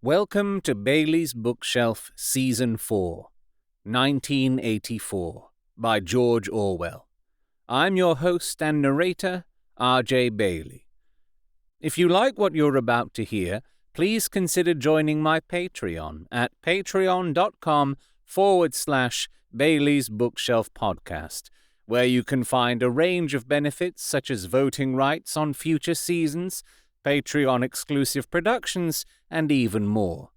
Welcome to Bailey's Bookshelf Season 4, 1984, by George Orwell. I'm your host and narrator, R.J. Bailey. If you like what you're about to hear, please consider joining my Patreon at patreon.com/Bailey's Bookshelf Podcast, where you can find a range of benefits such as voting rights on future seasons, Patreon-exclusive productions, and even more.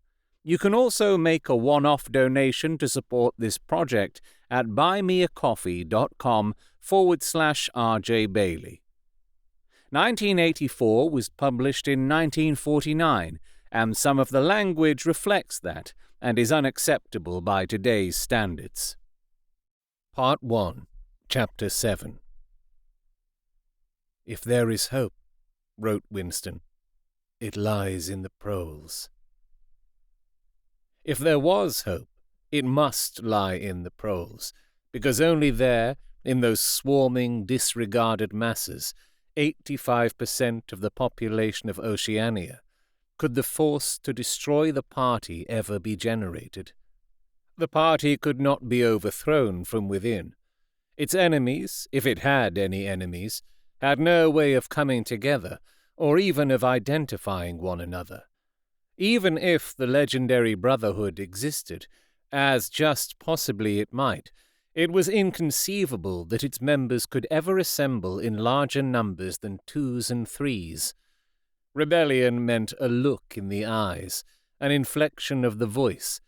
You can also make a one-off donation to support this project at buymeacoffee.com/RJ Bailey. 1984 was published in 1949, and some of the language reflects that and is unacceptable by today's standards. Part 1, Chapter 7. "If there is hope," wrote Winston, "it lies in the proles." If there was hope, it must lie in the proles, because only there, in those swarming, disregarded masses, 85% of the population of Oceania, could the force to destroy the party ever be generated. The party could not be overthrown from within. Its enemies, if it had any enemies, had no way of coming together, or even of identifying one another. Even if the legendary Brotherhood existed, as just possibly it might, it was inconceivable that its members could ever assemble in larger numbers than 2s and 3s. Rebellion meant a look in the eyes, an inflection of the voice,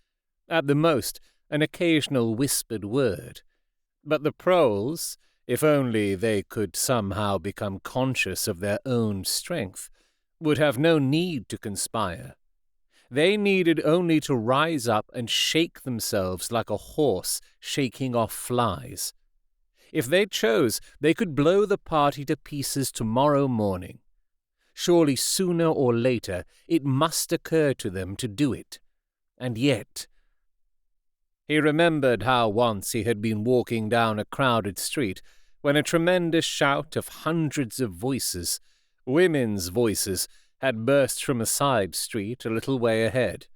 at the most an occasional whispered word. But the proles, if only they could somehow become conscious of their own strength, would have no need to conspire. They needed only to rise up and shake themselves like a horse shaking off flies. If they chose, they could blow the party to pieces tomorrow morning. Surely sooner or later it must occur to them to do it. And yet... He remembered how once he had been walking down a crowded street when a tremendous shout of hundreds of voices, women's voices, had burst from a side street a little way ahead.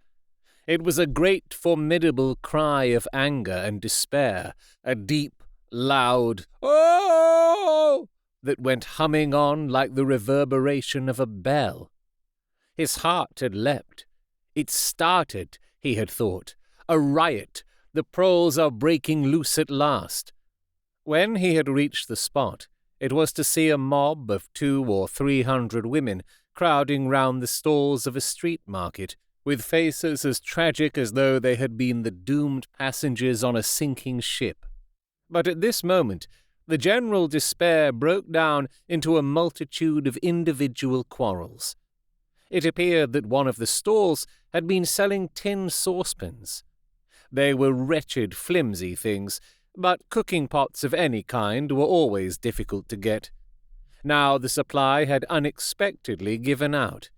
It was a great, formidable cry of anger and despair, a deep, loud "Oh!" that went humming on like the reverberation of a bell. His heart had leapt. It started, he had thought. A riot. The proles are breaking loose at last. When he had reached the spot, it was to see a mob of 200 or 300 women crowding round the stalls of a street market, with faces as tragic as though they had been the doomed passengers on a sinking ship. But at this moment, the general despair broke down into a multitude of individual quarrels. It appeared that one of the stalls had been selling tin saucepans. They were wretched, flimsy things, but cooking pots of any kind were always difficult to get. Now the supply had unexpectedly given out.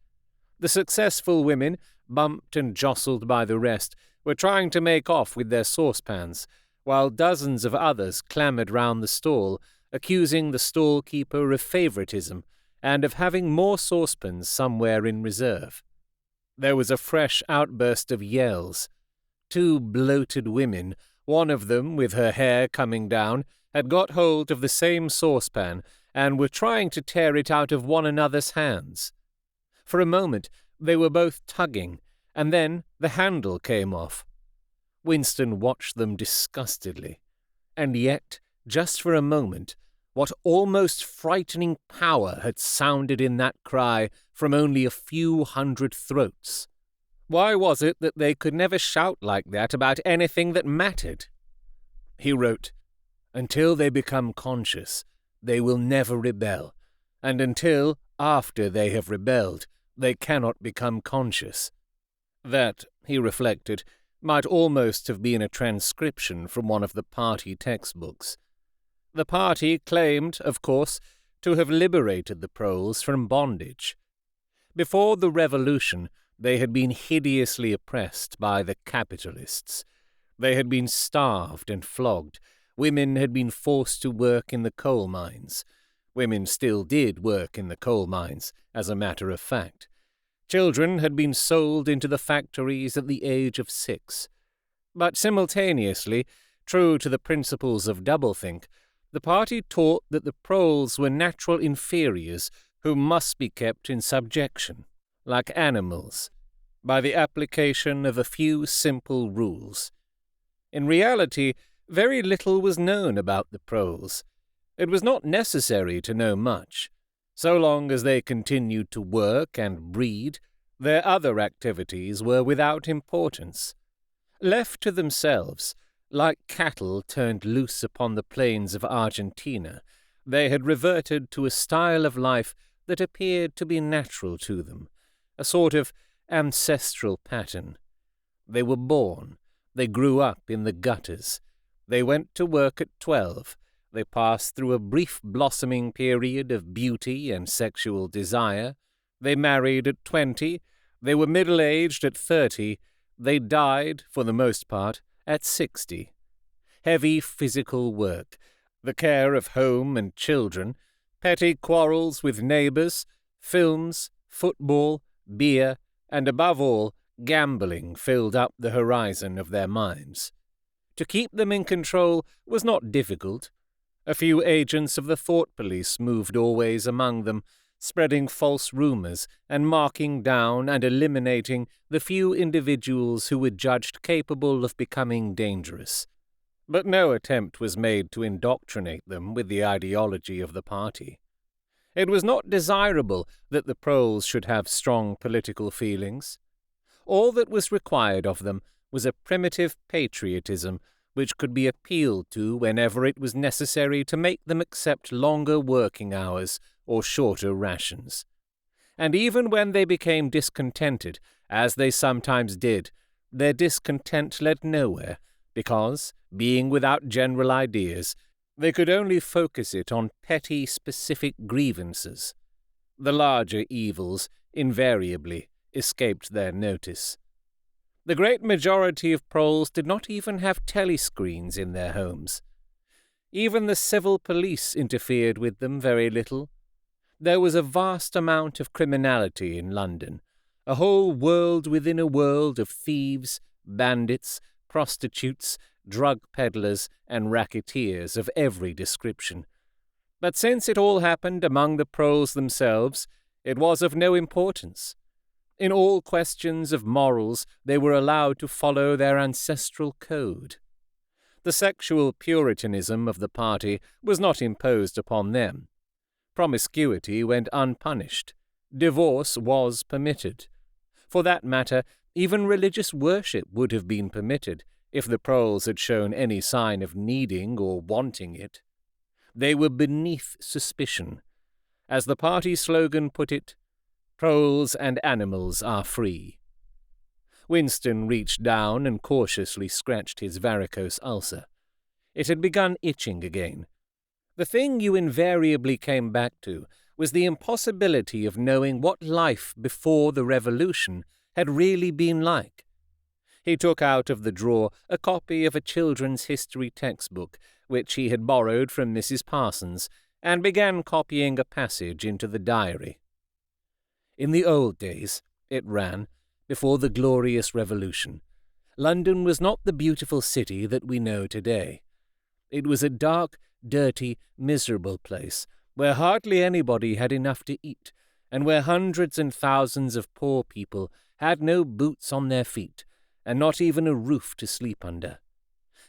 The successful women, bumped and jostled by the rest, were trying to make off with their saucepans, while dozens of others clamoured round the stall, accusing the stall-keeper of favouritism and of having more saucepans somewhere in reserve. There was a fresh outburst of yells. 2 bloated women, one of them with her hair coming down, had got hold of the same saucepan and were trying to tear it out of one another's hands. For a moment they were both tugging, and then the handle came off. Winston watched them disgustedly, and yet, just for a moment, what almost frightening power had sounded in that cry from only a few hundred throats. Why was it that they could never shout like that about anything that mattered? He wrote, "Until they become conscious, they will never rebel, and until, after they have rebelled, they cannot become conscious." That, he reflected, might almost have been a transcription from one of the party textbooks. The party claimed, of course, to have liberated the proles from bondage. Before the revolution, they had been hideously oppressed by the capitalists. They had been starved and flogged. Women had been forced to work in the coal mines. Women still did work in the coal mines, as a matter of fact. Children had been sold into the factories at the age of 6. But simultaneously, true to the principles of doublethink, the party taught that the proles were natural inferiors who must be kept in subjection, like animals, by the application of a few simple rules. In reality, very little was known about the proles. It was not necessary to know much. So long as they continued to work and breed, their other activities were without importance. Left to themselves, like cattle turned loose upon the plains of Argentina, they had reverted to a style of life that appeared to be natural to them, a sort of ancestral pattern. They were born, they grew up in the gutters, they went to work at 12, they passed through a brief blossoming period of beauty and sexual desire, they married at 20, they were middle-aged at 30, they died, for the most part, at 60. Heavy physical work, the care of home and children, petty quarrels with neighbours, films, football, beer, and above all, gambling filled up the horizon of their minds. To keep them in control was not difficult. A few agents of the thought police moved always among them, spreading false rumours and marking down and eliminating the few individuals who were judged capable of becoming dangerous. But no attempt was made to indoctrinate them with the ideology of the party. It was not desirable that the proles should have strong political feelings. All that was required of them was a primitive patriotism which could be appealed to whenever it was necessary to make them accept longer working hours or shorter rations. And even when they became discontented, as they sometimes did, their discontent led nowhere, because, being without general ideas, they could only focus it on petty specific grievances. The larger evils invariably escaped their notice. The great majority of proles did not even have telescreens in their homes. Even the civil police interfered with them very little. There was a vast amount of criminality in London, a whole world within a world of thieves, bandits, prostitutes, drug peddlers, and racketeers of every description. But since it all happened among the proles themselves, it was of no importance. In all questions of morals, they were allowed to follow their ancestral code. The sexual puritanism of the party was not imposed upon them. Promiscuity went unpunished. Divorce was permitted. For that matter, even religious worship would have been permitted if the proles had shown any sign of needing or wanting it. They were beneath suspicion. As the party slogan put it, "Proles and animals are free." Winston reached down and cautiously scratched his varicose ulcer. It had begun itching again. The thing you invariably came back to was the impossibility of knowing what life before the revolution had really been like. He took out of the drawer a copy of a children's history textbook, which he had borrowed from Mrs. Parsons, and began copying a passage into the diary. In the old days, it ran, before the glorious revolution, London was not the beautiful city that we know today. It was a dark, dirty, miserable place, where hardly anybody had enough to eat, and where hundreds and thousands of poor people had no boots on their feet, and not even a roof to sleep under.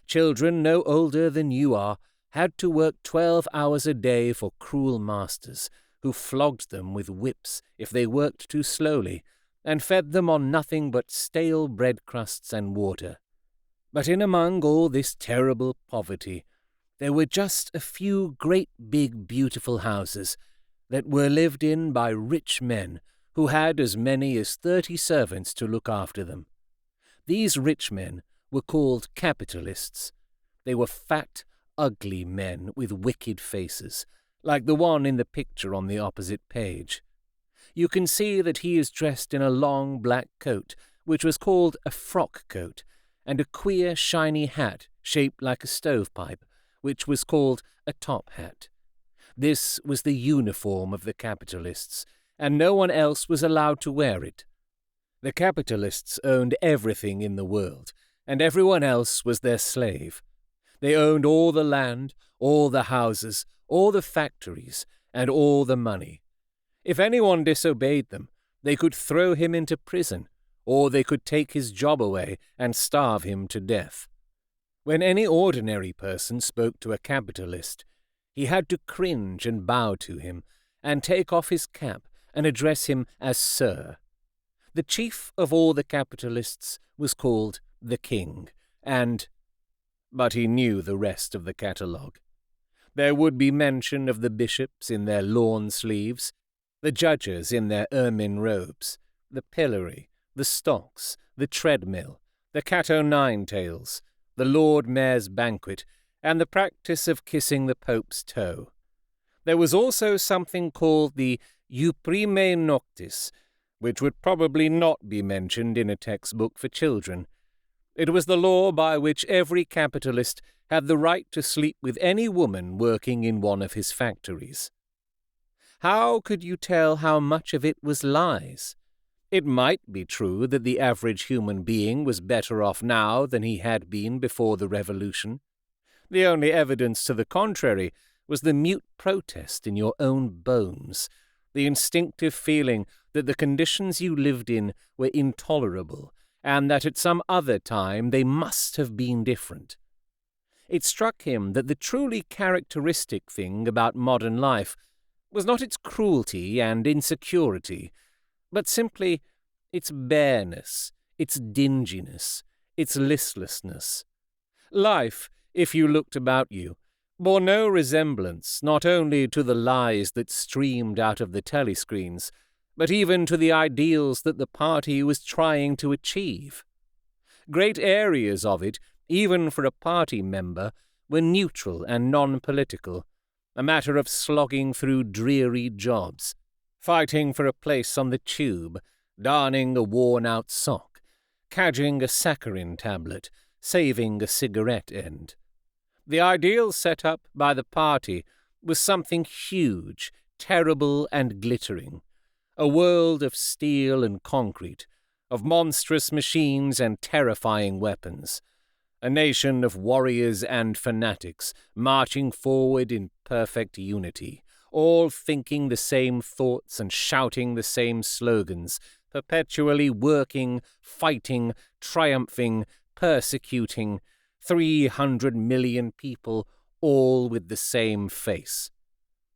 Children no older than you are had to work 12 hours a day for cruel masters, who flogged them with whips if they worked too slowly, and fed them on nothing but stale bread crusts and water. But in among all this terrible poverty, there were just a few great big beautiful houses that were lived in by rich men who had as many as 30 servants to look after them. These rich men were called capitalists. They were fat, ugly men with wicked faces, like the one in the picture on the opposite page. You can see that he is dressed in a long black coat, which was called a frock coat, and a queer shiny hat shaped like a stovepipe, which was called a top hat. This was the uniform of the capitalists, and no one else was allowed to wear it. The capitalists owned everything in the world, and everyone else was their slave. They owned all the land, all the houses, all the factories, and all the money. If anyone disobeyed them, they could throw him into prison, or they could take his job away and starve him to death. When any ordinary person spoke to a capitalist, he had to cringe and bow to him, and take off his cap and address him as Sir. The chief of all the capitalists was called the King, but he knew the rest of the catalogue. There would be mention of the bishops in their lawn sleeves, the judges in their ermine robes, the pillory, the stocks, the treadmill, the cat-o'-nine-tails, the Lord Mayor's banquet, and the practice of kissing the Pope's toe. There was also something called the Uprime Noctis, which would probably not be mentioned in a textbook for children. It was the law by which every capitalist had the right to sleep with any woman working in one of his factories. How could you tell how much of it was lies? It might be true that the average human being was better off now than he had been before the revolution. The only evidence to the contrary was the mute protest in your own bones, the instinctive feeling that the conditions you lived in were intolerable, and that at some other time they must have been different. It struck him that the truly characteristic thing about modern life was not its cruelty and insecurity, but simply its bareness, its dinginess, its listlessness. Life, if you looked about you, bore no resemblance not only to the lies that streamed out of the telescreens, but even to the ideals that the party was trying to achieve. Great areas of it, even for a party member, were neutral and non-political, a matter of slogging through dreary jobs, fighting for a place on the tube, darning a worn-out sock, cadging a saccharin tablet, saving a cigarette end. The ideal set up by the party was something huge, terrible and glittering, a world of steel and concrete, of monstrous machines and terrifying weapons, a nation of warriors and fanatics marching forward in perfect unity, all thinking the same thoughts and shouting the same slogans, perpetually working, fighting, triumphing, persecuting, 300 million people, all with the same face.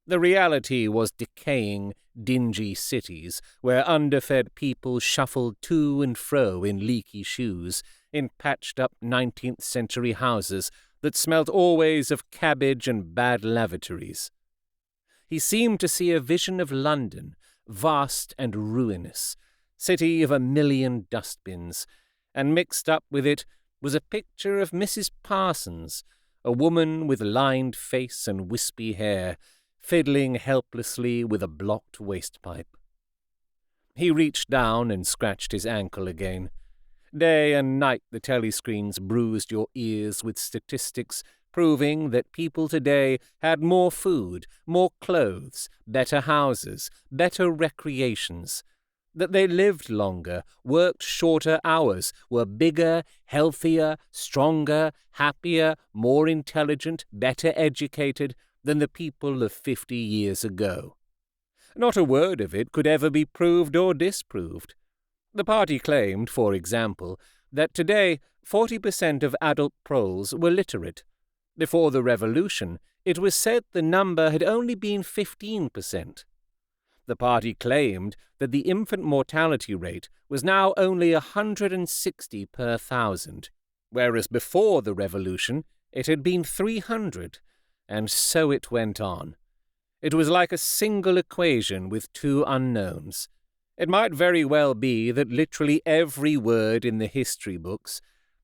The reality was decaying, dingy cities where underfed people shuffled to and fro in leaky shoes, in patched-up 19th-century houses that smelt always of cabbage and bad lavatories. He seemed to see a vision of London, vast and ruinous, city of 1,000,000 dustbins, and mixed up with it was a picture of Mrs. Parsons, a woman with lined face and wispy hair, fiddling helplessly with a blocked waste-pipe. He reached down and scratched his ankle again. Day and night the telescreens bruised your ears with statistics proving that people today had more food, more clothes, better houses, better recreations, that they lived longer, worked shorter hours, were bigger, healthier, stronger, happier, more intelligent, better educated than the people of 50 years ago. Not a word of it could ever be proved or disproved. The party claimed, for example, that today 40% of adult proles were literate. Before the revolution, it was said the number had only been 15%. The party claimed that the infant mortality rate was now only 160 per 1,000, whereas before the revolution it had been 300, and so it went on. It was like a single equation with two unknowns. It might very well be that literally every word in the history books,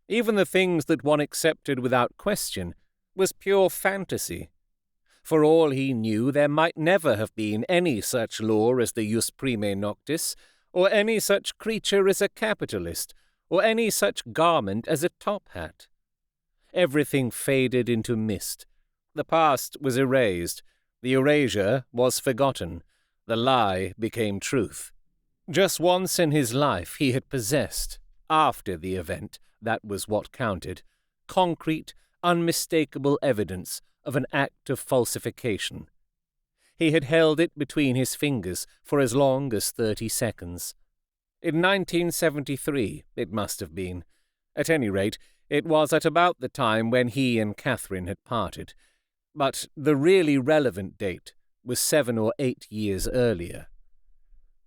even the things that one accepted without question, was pure fantasy. For all he knew, there might never have been any such law as the jus prime noctis, or any such creature as a capitalist, or any such garment as a top hat. Everything faded into mist. The past was erased. The erasure was forgotten. The lie became truth. Just once in his life he had possessed, after the event, that was what counted, concrete, unmistakable evidence of an act of falsification. He had held it between his fingers for as long as 30 seconds. In 1973, it must have been. At any rate, it was at about the time when he and Catherine had parted. But the really relevant date was 7 or 8 years earlier.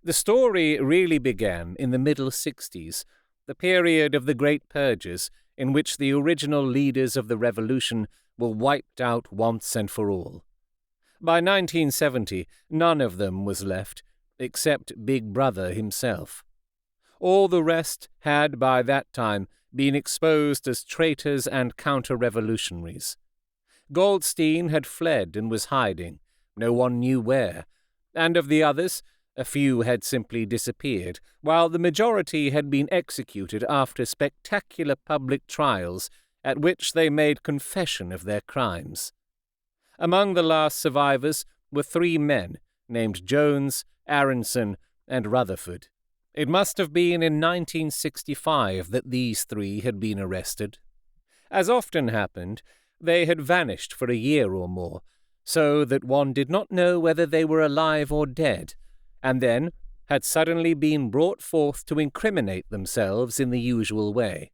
The story really began in the middle 60s, the period of the Great Purges, in which the original leaders of the revolution were wiped out once and for all. By 1970, none of them was left, except Big Brother himself. All the rest had, by that time, been exposed as traitors and counter-revolutionaries. Goldstein had fled and was hiding, no one knew where, and of the others, a few had simply disappeared, while the majority had been executed after spectacular public trials at which they made confession of their crimes. Among the last survivors were 3 men, named Jones, Aronson, and Rutherford. It must have been in 1965 that these 3 had been arrested. As often happened, they had vanished for a year or more, so that one did not know whether they were alive or dead, and then had suddenly been brought forth to incriminate themselves in the usual way.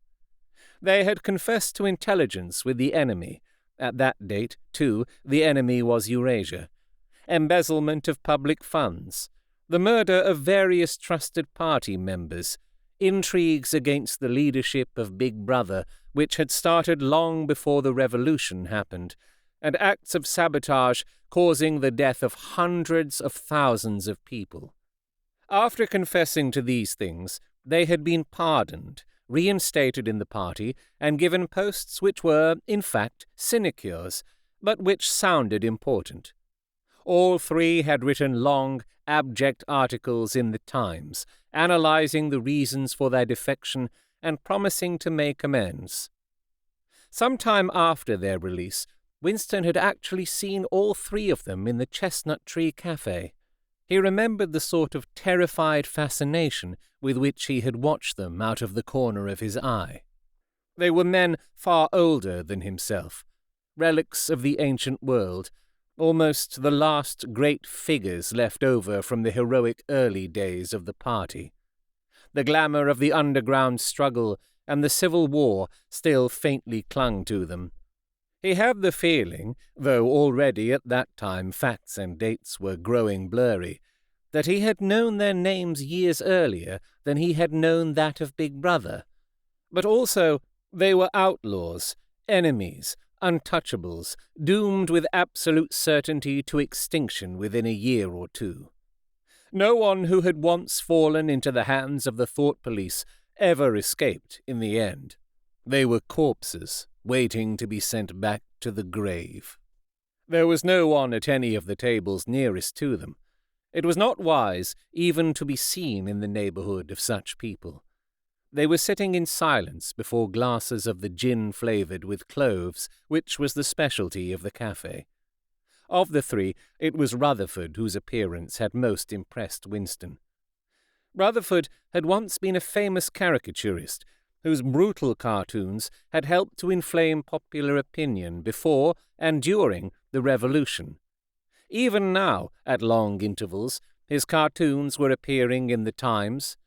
They had confessed to intelligence with the enemy. At that date, too, the enemy was Eurasia. Embezzlement of public funds, the murder of various trusted party members, intrigues against the leadership of Big Brother, which had started long before the revolution happened, and acts of sabotage causing the death of hundreds of thousands of people. After confessing to these things, they had been pardoned, reinstated in the party, and given posts which were, in fact, sinecures, but which sounded important. All 3 had written long, abject articles in the Times, analyzing the reasons for their defection and promising to make amends. Some time after their release, Winston had actually seen all 3 of them in the Chestnut Tree Cafe. He remembered the sort of terrified fascination with which he had watched them out of the corner of his eye. They were men far older than himself, relics of the ancient world, almost the last great figures left over from the heroic early days of the party. The glamour of the underground struggle and the Civil War still faintly clung to them. He had the feeling, though already at that time facts and dates were growing blurry, that he had known their names years earlier than he had known that of Big Brother. But also they were outlaws, enemies, untouchables, doomed with absolute certainty to extinction within a year or 2. No one who had once fallen into the hands of the thought police ever escaped in the end. They were corpses, waiting to be sent back to the grave. There was no one at any of the tables nearest to them. It was not wise even to be seen in the neighborhood of such people. They were sitting in silence before glasses of the gin flavored with cloves, which was the specialty of the cafe. Of the 3, it was Rutherford whose appearance had most impressed Winston. Rutherford had once been a famous caricaturist, whose brutal cartoons had helped to inflame popular opinion before and during the Revolution. Even now, at long intervals, his cartoons were appearing in the Times.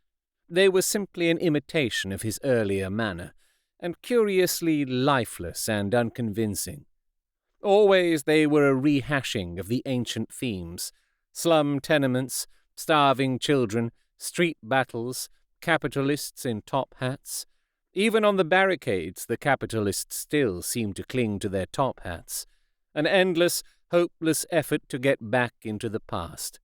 They were simply an imitation of his earlier manner, and curiously lifeless and unconvincing. Always they were a rehashing of the ancient themes: slum tenements, starving children, street battles, capitalists in top hats. Even on the barricades the capitalists still seemed to cling to their top hats. An endless, hopeless effort to get back into the past.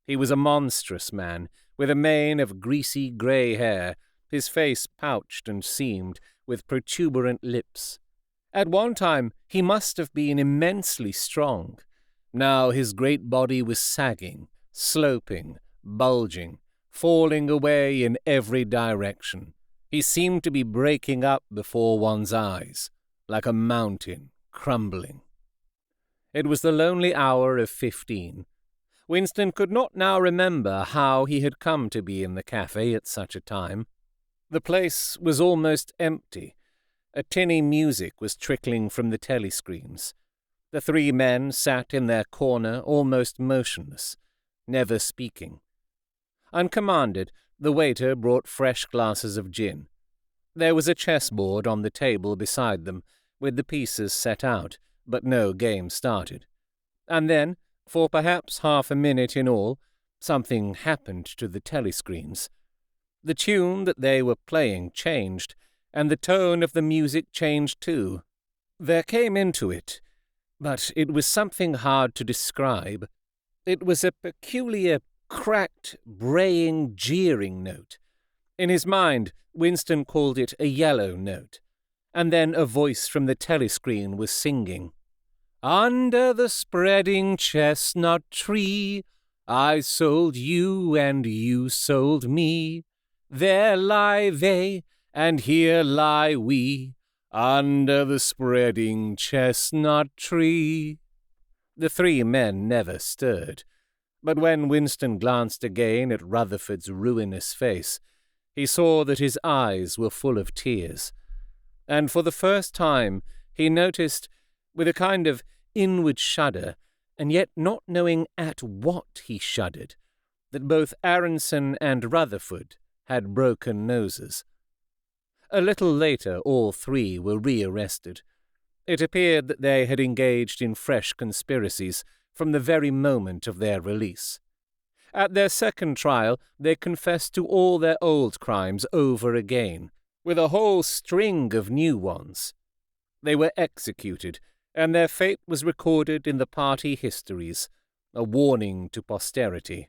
He was a monstrous man, with a mane of greasy grey hair, his face pouched and seamed, with protuberant lips. At one time he must have been immensely strong. Now his great body was sagging, sloping, bulging, falling away in every direction. He seemed to be breaking up before one's eyes, like a mountain crumbling. It was the lonely hour of 15. Winston could not now remember how he had come to be in the cafe at such a time. The place was almost empty. A tinny music was trickling from the telescreens. The three men sat in their corner almost motionless, never speaking. Uncommanded, the waiter brought fresh glasses of gin. There was a chessboard on the table beside them, with the pieces set out, but no game started. And then, for perhaps half a minute in all, something happened to the telescreens. The tune that they were playing changed, and the tone of the music changed too. There came into it, but it was something hard to describe. It was a peculiar, cracked, braying, jeering note. In his mind, Winston called it a yellow note. And then a voice from the telescreen was singing, "Under the spreading chestnut tree, I sold you and you sold me. There lie they, and here lie we, under the spreading chestnut tree." The three men never stirred, but when Winston glanced again at Rutherford's ruinous face, he saw that his eyes were full of tears, and for the first time he noticed, with a kind of inward shudder, and yet not knowing at what he shuddered, that both Aronson and Rutherford had broken noses. A little later all three were rearrested. It appeared that they had engaged in fresh conspiracies from the very moment of their release. At their second trial they confessed to all their old crimes over again, with a whole string of new ones. They were executed, and their fate was recorded in the party histories, a warning to posterity.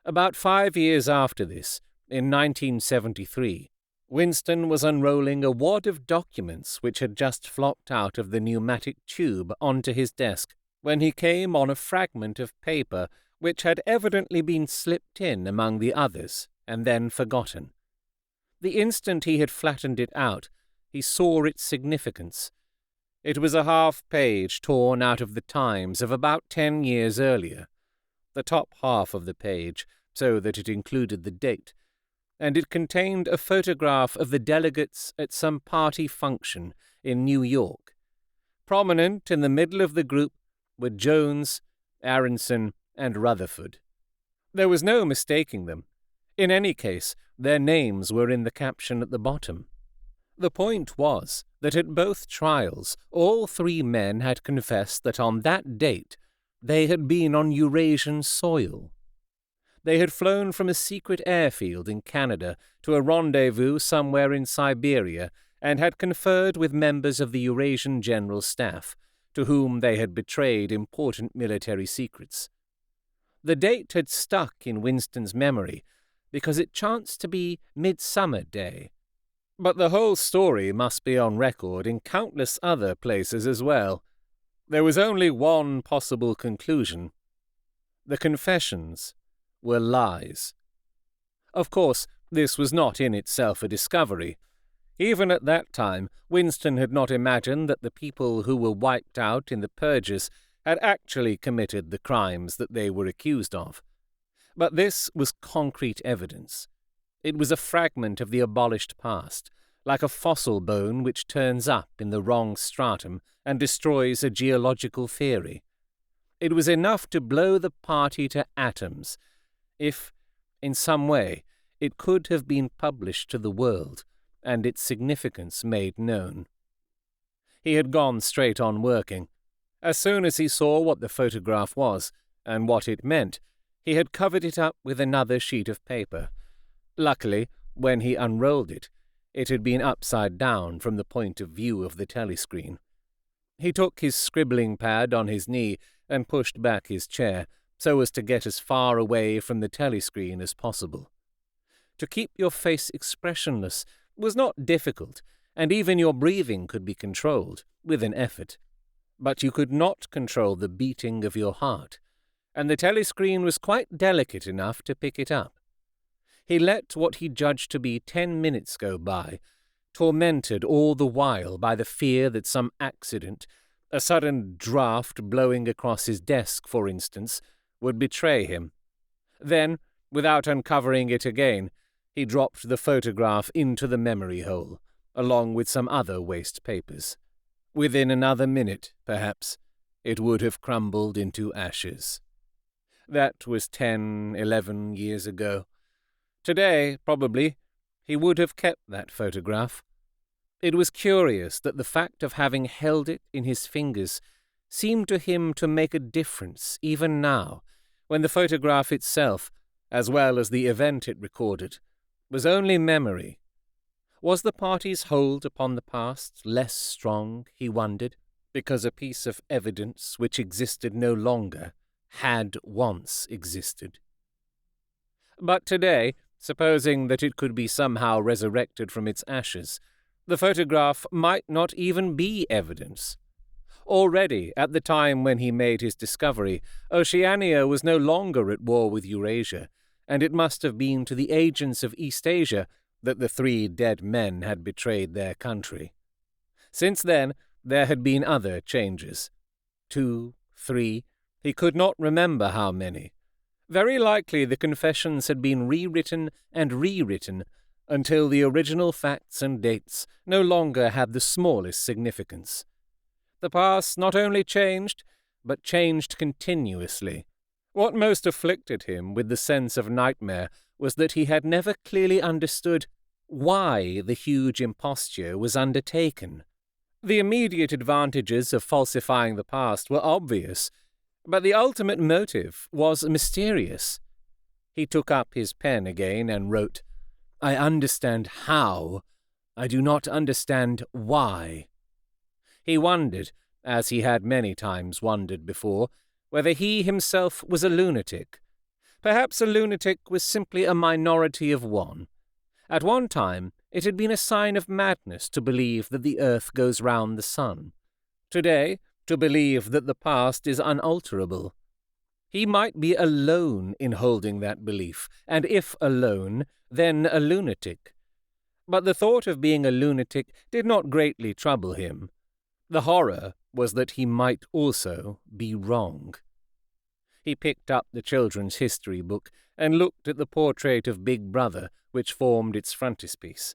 About 5 years after this, in 1973, Winston was unrolling a wad of documents which had just flopped out of the pneumatic tube onto his desk when he came on a fragment of paper which had evidently been slipped in among the others and then forgotten. The instant he had flattened it out, he saw its significance. It was a half-page torn out of the Times of about 10 years earlier, the top half of the page, so that it included the date, and it contained a photograph of the delegates at some party function in New York. Prominent in the middle of the group were Jones, Aronson, and Rutherford. There was no mistaking them. In any case, their names were in the caption at the bottom. The point was that at both trials all three men had confessed that on that date they had been on Eurasian soil. They had flown from a secret airfield in Canada to a rendezvous somewhere in Siberia and had conferred with members of the Eurasian General Staff, to whom they had betrayed important military secrets. The date had stuck in Winston's memory because it chanced to be Midsummer Day. But the whole story must be on record in countless other places as well. There was only one possible conclusion. The confessions were lies. Of course, this was not in itself a discovery. Even at that time, Winston had not imagined that the people who were wiped out in the purges had actually committed the crimes that they were accused of. But this was concrete evidence. It was a fragment of the abolished past, like a fossil bone which turns up in the wrong stratum and destroys a geological theory. It was enough to blow the party to atoms, if, in some way, it could have been published to the world and its significance made known. He had gone straight on working. As soon as he saw what the photograph was and what it meant, he had covered it up with another sheet of paper. Luckily, when he unrolled it, it had been upside down from the point of view of the telescreen. He took his scribbling pad on his knee and pushed back his chair, so as to get as far away from the telescreen as possible. To keep your face expressionless was not difficult, and even your breathing could be controlled, with an effort. But you could not control the beating of your heart, and the telescreen was quite delicate enough to pick it up. He let what he judged to be 10 minutes go by, tormented all the while by the fear that some accident, a sudden draught blowing across his desk, for instance, would betray him. Then, without uncovering it again, he dropped the photograph into the memory hole, along with some other waste papers. Within another minute, perhaps, it would have crumbled into ashes. That was 10, 11 years ago. Today, probably, he would have kept that photograph. It was curious that the fact of having held it in his fingers seemed to him to make a difference even now, when the photograph itself, as well as the event it recorded, was only memory. Was the party's hold upon the past less strong, he wondered, because a piece of evidence which existed no longer had once existed? But today, supposing that it could be somehow resurrected from its ashes, the photograph might not even be evidence. Already, at the time when he made his discovery, Oceania was no longer at war with Eurasia, and it must have been to the agents of East Asia that the 3 dead men had betrayed their country. Since then, there had been other changes. 2, 3, he could not remember how many. Very likely the confessions had been rewritten and rewritten until the original facts and dates no longer had the smallest significance. The past not only changed, but changed continuously. What most afflicted him with the sense of nightmare was that he had never clearly understood why the huge imposture was undertaken. The immediate advantages of falsifying the past were obvious, but the ultimate motive was mysterious. He took up his pen again and wrote, "I understand how. I do not understand why." He wondered, as he had many times wondered before, whether he himself was a lunatic. Perhaps a lunatic was simply a minority of one. At one time, it had been a sign of madness to believe that the earth goes round the sun. Today, to believe that the past is unalterable. He might be alone in holding that belief, and if alone, then a lunatic. But the thought of being a lunatic did not greatly trouble him. The horror was that he might also be wrong. He picked up the children's history book and looked at the portrait of Big Brother which formed its frontispiece.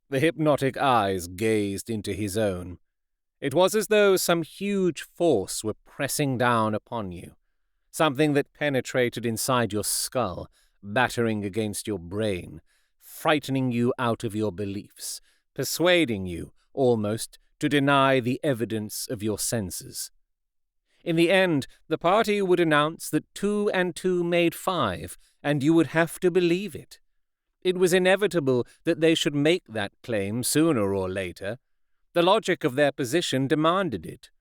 The hypnotic eyes gazed into his own. It was as though some huge force were pressing down upon you, something that penetrated inside your skull, battering against your brain, frightening you out of your beliefs, persuading you, almost, to deny the evidence of your senses. In the end, the party would announce that 2 and 2 made 5, and you would have to believe it. It was inevitable that they should make that claim sooner or later. The logic of their position demanded it.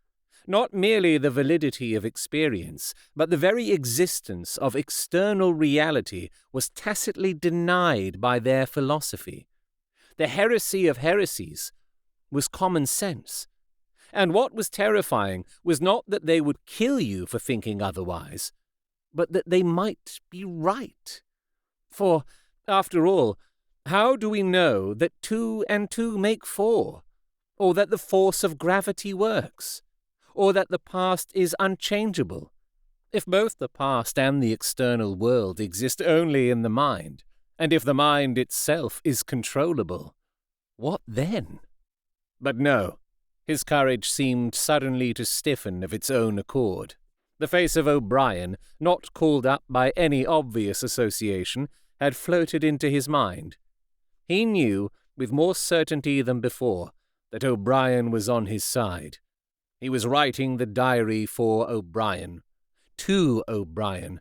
Not merely the validity of experience, but the very existence of external reality was tacitly denied by their philosophy. The heresy of heresies was common sense. And what was terrifying was not that they would kill you for thinking otherwise, but that they might be right. For, after all, how do we know that 2 and 2 make 4, or that the force of gravity works, or that the past is unchangeable? If both the past and the external world exist only in the mind, and if the mind itself is controllable, what then? But no, his courage seemed suddenly to stiffen of its own accord. The face of O'Brien, not called up by any obvious association, had floated into his mind. He knew, with more certainty than before, that O'Brien was on his side. He was writing the diary for O'Brien, to O'Brien.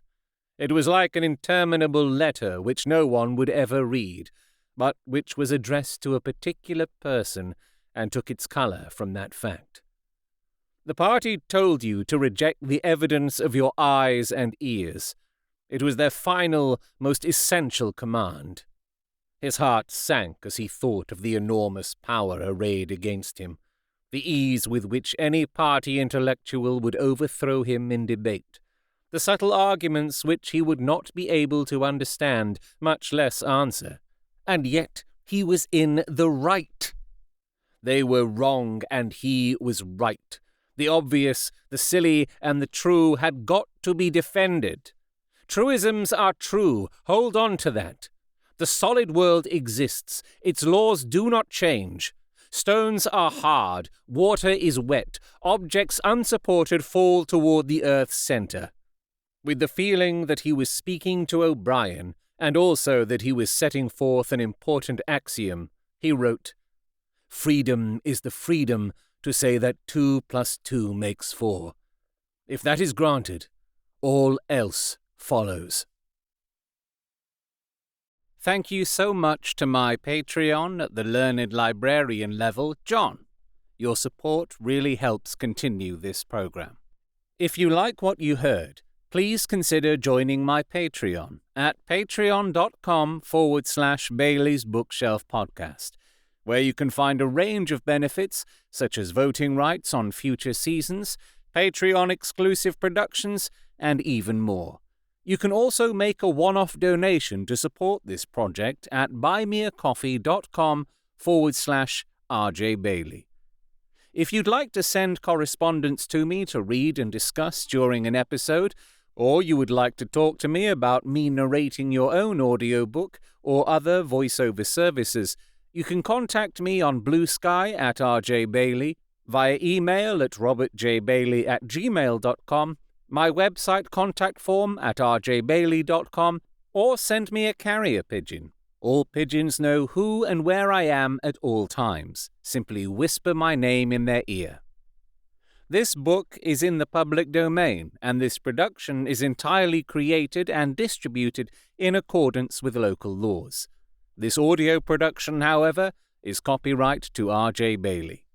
It was like an interminable letter which no one would ever read, but which was addressed to a particular person and took its colour from that fact. The party told you to reject the evidence of your eyes and ears. It was their final, most essential command. His heart sank as he thought of the enormous power arrayed against him, the ease with which any party intellectual would overthrow him in debate, the subtle arguments which he would not be able to understand, much less answer. And yet he was in the right. They were wrong, and he was right. The obvious, the silly, and the true had got to be defended. Truisms are true. Hold on to that. The solid world exists. Its laws do not change. Stones are hard. Water is wet. Objects unsupported fall toward the Earth's center. With the feeling that he was speaking to O'Brien, and also that he was setting forth an important axiom, he wrote, "Freedom is the freedom to say that 2 + 2 makes 4. If that is granted, all else follows." Thank you so much to my Patreon at the Learned Librarian level, John. Your support really helps continue this program. If you like what you heard, please consider joining my Patreon at patreon.com/Bailey's Bookshelf Podcast, where you can find a range of benefits such as voting rights on future seasons, Patreon-exclusive productions, and even more. You can also make a one-off donation to support this project at buymeacoffee.com/RJ Bailey. If you'd like to send correspondence to me to read and discuss during an episode, or you would like to talk to me about me narrating your own audiobook or other voiceover services, you can contact me on Blue Sky at RJ Bailey, via email at robertjbailey@gmail.com, my website contact form at rjbailey.com, or send me a carrier pigeon. All pigeons know who and where I am at all times. Simply whisper my name in their ear. This book is in the public domain, and this production is entirely created and distributed in accordance with local laws. This audio production, however, is copyright to R.J. Bailey.